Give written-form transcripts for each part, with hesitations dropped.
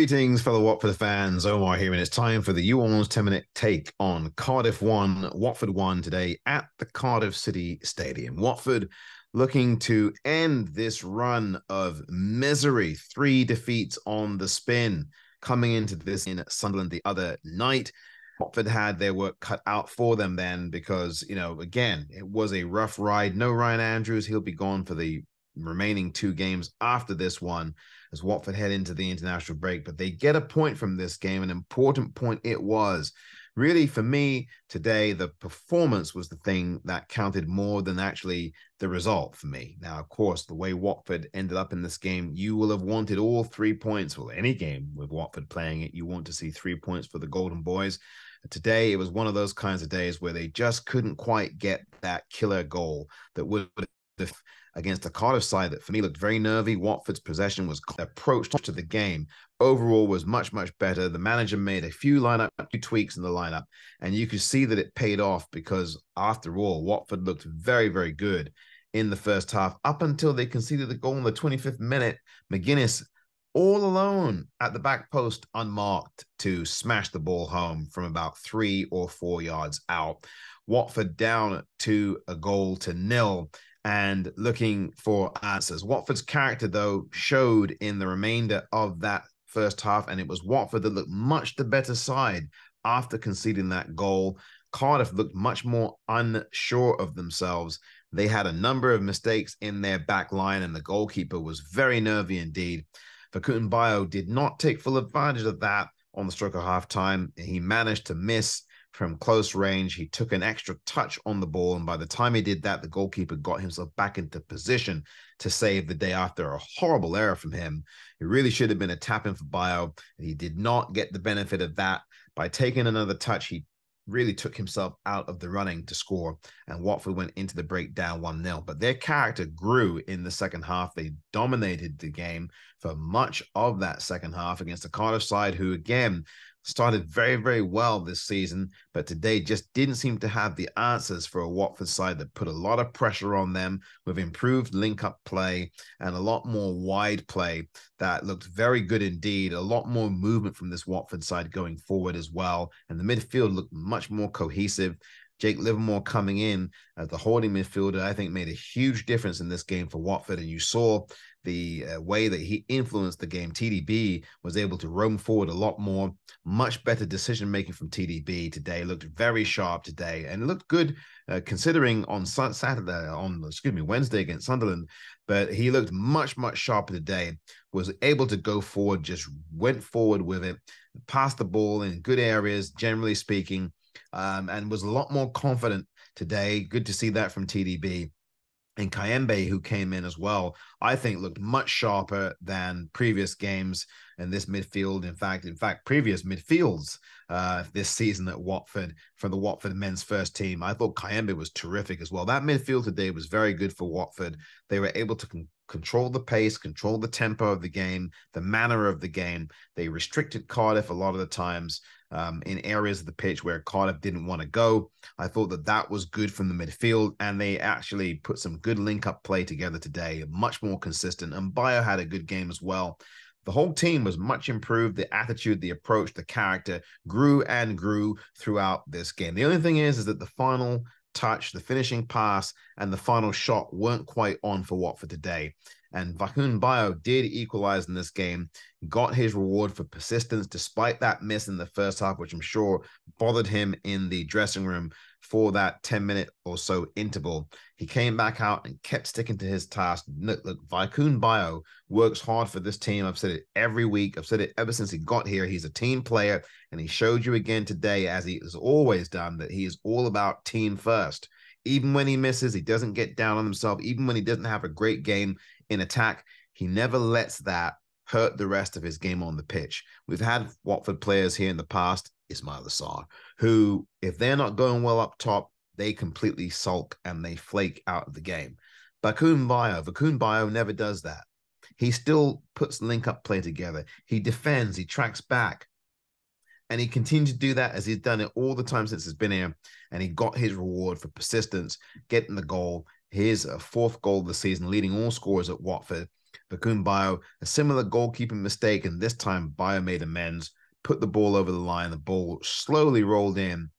Greetings, fellow Watford fans. Omar here, and it's time for the YouOrns 10-minute take on Cardiff 1, Watford 1 today at the Cardiff City Stadium. Watford looking to end this run of misery. 3 defeats on the spin coming into this in Sunderland the other night. Watford had their work cut out for them then because, again, it was a rough ride. No Ryan Andrews. He'll be gone for the remaining 2 games after this one as Watford head into the international break. But they get a point from this game, an important point it was. Really, for me, today, the performance was the thing that counted more than actually the result for me. Now, of course, the way Watford ended up in this game, you will have wanted all 3 points. Well, any game with Watford playing it, you want to see 3 points for the Golden Boys. Today, it was one of those kinds of days where they just couldn't quite get that killer goal that would have against the Cardiff side that for me looked very nervy. Watford's possession was approach to the game overall was much, much better. The manager made a few tweaks in the lineup, and you could see that it paid off because after all, Watford looked very, very good in the first half up until they conceded the goal in the 25th minute. McGuinness all alone at the back post unmarked to smash the ball home from about 3 or 4 yards out. Watford down to a goal to nil and looking for answers. Watford's character, though, showed in the remainder of that first half, and it was Watford that looked much the better side after conceding that goal. Cardiff looked much more unsure of themselves. They had a number of mistakes in their back line, and the goalkeeper was very nervy indeed. Bayo did not take full advantage of that on the stroke of halftime. He managed to miss from close range. He took an extra touch on the ball, and by the time he did that, the goalkeeper got himself back into position to save the day after a horrible error from him. It really should have been a tap in for Bio, and he did not get the benefit of that. By taking another touch, he really took himself out of the running to score, and Watford went into the break down 1-0. But their character grew in the second half. They dominated the game for much of that second half against the Cardiff side, who, again, started very, very well this season, but today just didn't seem to have the answers for a Watford side that put a lot of pressure on them with improved link-up play and a lot more wide play that looked very good indeed. A lot more movement from this Watford side going forward as well. And the midfield looked much more cohesive. Jake Livermore coming in as the holding midfielder, I think, made a huge difference in this game for Watford. And you saw the way that he influenced the game. TDB was able to roam forward a lot more. Much better decision-making from TDB today. Looked very sharp today and looked good considering on Wednesday against Sunderland. But he looked much, much sharper today. Was able to go forward, just went forward with it, passed the ball in good areas, generally speaking. And was a lot more confident today. Good to see that from TDB. And Kayembe, who came in as well, I think looked much sharper than previous games in this midfield. In fact, previous midfields this season at Watford for the Watford men's first team. I thought Kayembe was terrific as well. That midfield today was very good for Watford. They were able to control the pace, control the tempo of the game, the manner of the game. They restricted Cardiff a lot of the times in areas of the pitch where Cardiff didn't want to go. I thought that was good from the midfield, and they actually put some good link-up play together today, much more consistent, and Bio had a good game as well. The whole team was much improved. The attitude, the approach, the character grew and grew throughout this game. The only thing is that the final touch, the finishing pass, and the final shot weren't quite on for Watford today. And Bio did equalize in this game, got his reward for persistence, despite that miss in the first half, which I'm sure bothered him in the dressing room for that 10-minute or so interval. He came back out and kept sticking to his task. Look, Bio works hard for this team. I've said it every week. I've said it ever since he got here. He's a team player, and he showed you again today, as he has always done, that he is all about team first. Even when he misses, he doesn't get down on himself. Even when he doesn't have a great game in attack, he never lets that hurt the rest of his game on the pitch. We've had Watford players here in the past, Ismail Assar, who, if they're not going well up top, they completely sulk and they flake out of the game. Bio never does that. He still puts link-up play together. He defends, he tracks back. And he continued to do that as he's done it all the time since he's been here. And he got his reward for persistence, getting the goal. His 4th goal of the season, leading all scorers at Watford. Bakun Bio, a similar goalkeeping mistake, and this time Bio made amends, put the ball over the line. The ball slowly rolled in.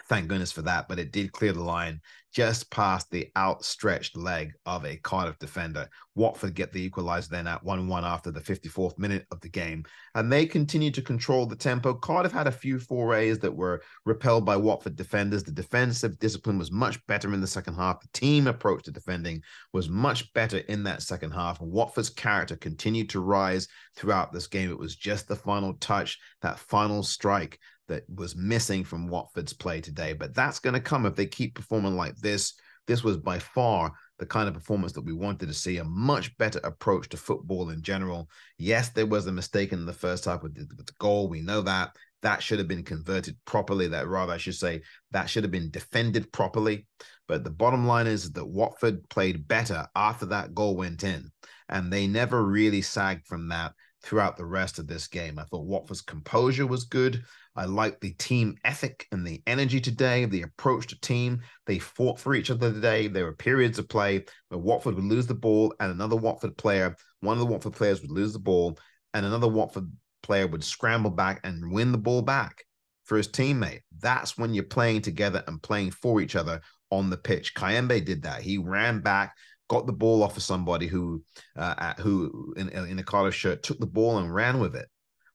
Thank goodness for that, but it did clear the line just past the outstretched leg of a Cardiff defender. Watford get the equalizer then at 1-1 after the 54th minute of the game, and they continue to control the tempo. Cardiff had a few forays that were repelled by Watford defenders. The defensive discipline was much better in the second half. The team approach to defending was much better in that second half, and Watford's character continued to rise throughout this game. It was just the final touch, that final strike, that was missing from Watford's play today. But that's going to come if they keep performing like this. This was by far the kind of performance that we wanted to see, a much better approach to football in general. Yes, there was a mistake in the first half with the goal. We know that. That should have been converted properly. I should say, that should have been defended properly. But the bottom line is that Watford played better after that goal went in, and they never really sagged from that throughout the rest of this game. I thought Watford's composure was good. I liked the team ethic and the energy today, the approach to team. They fought for each other today. There were periods of play where Watford would lose the ball and one of the Watford players would lose the ball and another Watford player would scramble back and win the ball back for his teammate. That's when you're playing together and playing for each other on the pitch. Kayembe did that. He ran back, got the ball off of somebody who in a Cardiff shirt, took the ball and ran with it.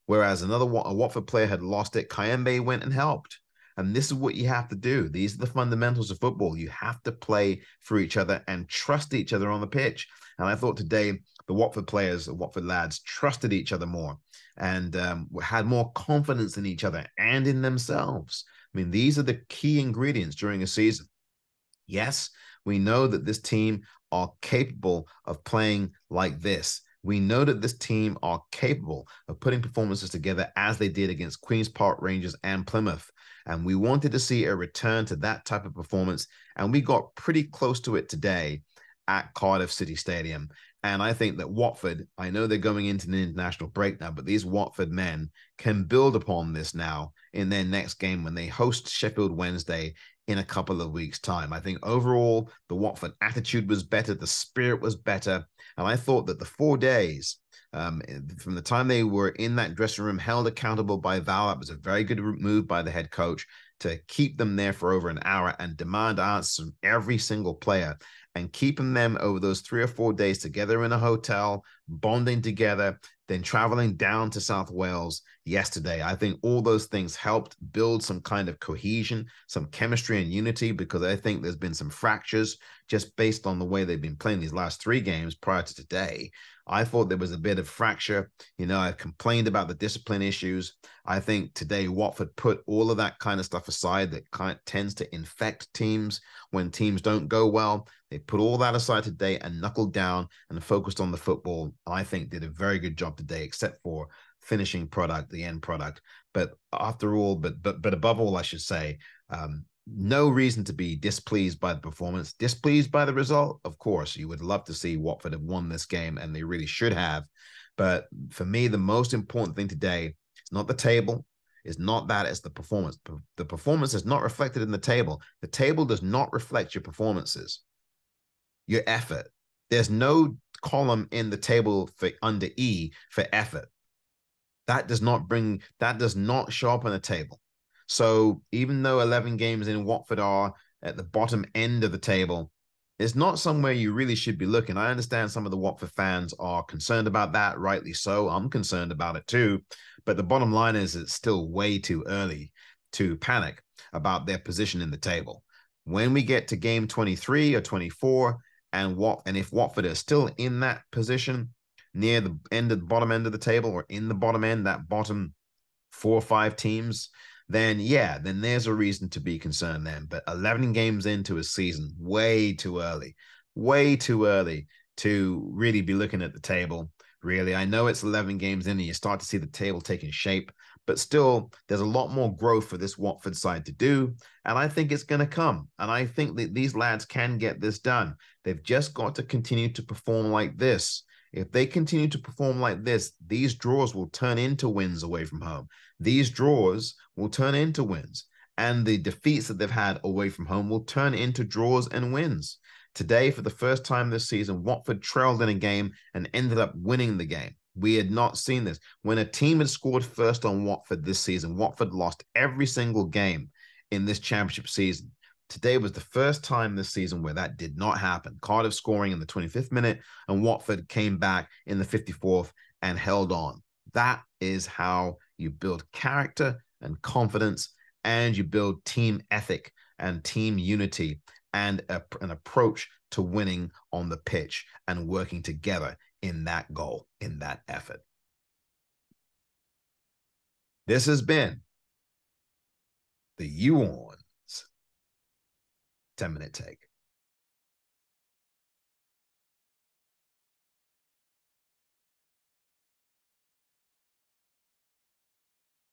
Whereas a Watford player had lost it, Kayembe went and helped. And this is what you have to do. These are the fundamentals of football. You have to play for each other and trust each other on the pitch. And I thought today the Watford players, the Watford lads, trusted each other more and had more confidence in each other and in themselves. I mean, these are the key ingredients during a season. Yes, we know that this team are capable of playing like this. We know that this team are capable of putting performances together as they did against Queen's Park Rangers and Plymouth. And we wanted to see a return to that type of performance. And we got pretty close to it today at Cardiff City Stadium. And I think that Watford, I know they're going into an international break now, but these Watford men can build upon this now in their next game when they host Sheffield Wednesday in a couple of weeks' time. I think overall, the Watford attitude was better, the spirit was better, and I thought that the 4 days from the time they were in that dressing room held accountable by Val, that was a very good move by the head coach to keep them there for over an hour and demand answers from every single player and keeping them over those 3 or 4 days together in a hotel, bonding together, then traveling down to South Wales yesterday. I think all those things helped build some kind of cohesion, some chemistry and unity, because I think there's been some fractures just based on the way they've been playing these last 3 games prior to today. I thought there was a bit of fracture. You know, I complained about the discipline issues. I think today Watford put all of that kind of stuff aside that kind of tends to infect teams when teams don't go well. They put all that aside today and knuckled down and focused on the football. I think did a very good job today, except for finishing product, the end product. But after all, but above all, I should say, no reason to be displeased by the performance, displeased by the result. Of course, you would love to see Watford have won this game, and they really should have. But for me, the most important thing today is not the table. It's not that, it's the performance. The performance is not reflected in the table. The table does not reflect your performances, your effort. There's no column in the table for under E for effort. That does not show up on the table. So even though 11 games in Watford are at the bottom end of the table, it's not somewhere you really should be looking. I understand some of the Watford fans are concerned about that, rightly so. I'm concerned about it too. But the bottom line is it's still way too early to panic about their position in the table. When we get to game 23 or 24, and if Watford is still in that position near the bottom end of the table, or in the bottom end, that bottom 4 or 5 teams, then there's a reason to be concerned then. But 11 games into a season, way too early to really be looking at the table. Really, I know it's 11 games in and you start to see the table taking shape, but still there's a lot more growth for this Watford side to do. And I think it's going to come. And I think that these lads can get this done. They've just got to continue to perform like this. If they continue to perform like this, these draws will turn into wins away from home. These draws will turn into wins. And the defeats that they've had away from home will turn into draws and wins. Today, for the first time this season, Watford trailed in a game and ended up winning the game. We had not seen this. When a team had scored first on Watford this season, Watford lost every single game in this championship season. Today was the first time this season where that did not happen. Cardiff scoring in the 25th minute, and Watford came back in the 54th and held on. That is how you build character and confidence, and you build team ethic and team unity and an approach to winning on the pitch and working together in that goal, in that effort. This has been the YouOrns 10-minute take.